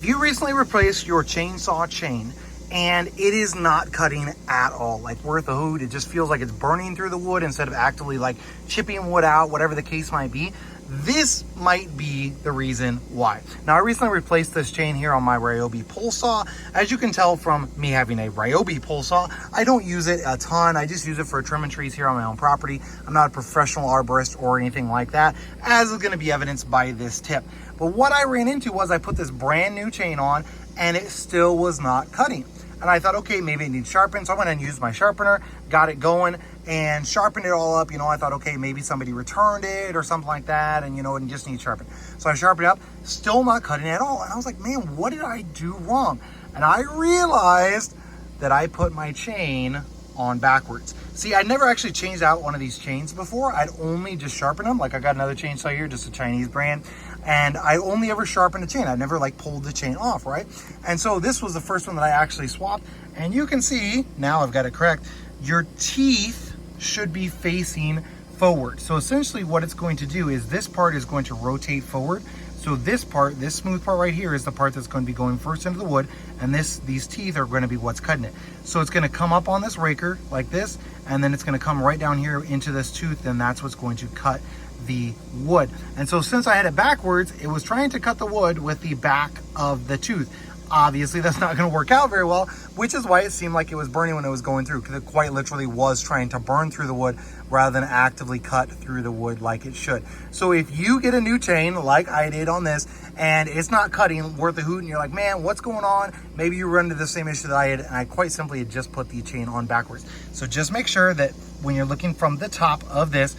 you recently replaced your chainsaw chain and it is not cutting at all, like worth a hoot, it just feels like it's burning through the wood instead of actively like chipping wood out, whatever the case might be, this might be the reason why. Now, I recently replaced this chain here on my Ryobi pole saw. As you can tell from me having a Ryobi pole saw, I don't use it a ton. I just use it for trimming trees here on my own property. I'm not a professional arborist or anything like that, as is going to be evidenced by this tip. But what I ran into was I put this brand new chain on and it still was not cutting. And I thought, okay, maybe it needs sharpened. So I went and used my sharpener, got it going and sharpened it all up. You know, I thought, okay, maybe somebody returned it or something like that. And you know, it just needs sharpened. So I sharpened it up, still not cutting at all. And I was like, man, what did I do wrong? And I realized that I put my chain on backwards. See, I never actually changed out one of these chains before. I'd only just sharpened them. Like I got another chainsaw here, just a Chinese brand. And I only ever sharpened a chain. I never like pulled the chain off, right? And so this was the first one that I actually swapped. And you can see, now I've got it correct, your teeth should be facing forward. So essentially what it's going to do is this part is going to rotate forward. So this part, this smooth part right here is the part that's going to be going first into the wood, and these teeth are going to be what's cutting it. So it's going to come up on this raker like this, and then it's going to come right down here into this tooth, and that's what's going to cut the wood. And so since I had it backwards, it was trying to cut the wood with the back of the tooth. Obviously that's not going to work out very well, which is why it seemed like it was burning when it was going through, because it quite literally was trying to burn through the wood rather than actively cut through the wood like it should. So if you get a new chain like I did on this and it's not cutting worth a hoot and you're like, man, what's going on? Maybe you run into the same issue that I had, and I quite simply had just put the chain on backwards. So just make sure that when you're looking from the top of this,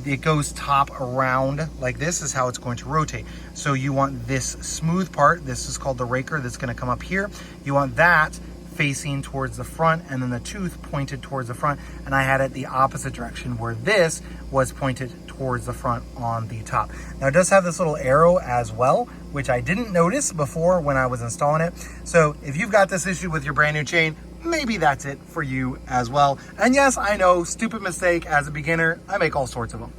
it goes top around like this is how it's going to rotate. So you want this smooth part, this is called the raker, that's going to come up here. You want that facing towards the front and then the tooth pointed towards the front. And I had it the opposite direction where this was pointed towards the front on the top. Now it does have this little arrow as well, which I didn't notice before when I was installing it. So if you've got this issue with your brand new chain, maybe that's it for you as well. And yes, I know, stupid mistake as a beginner. I make all sorts of them.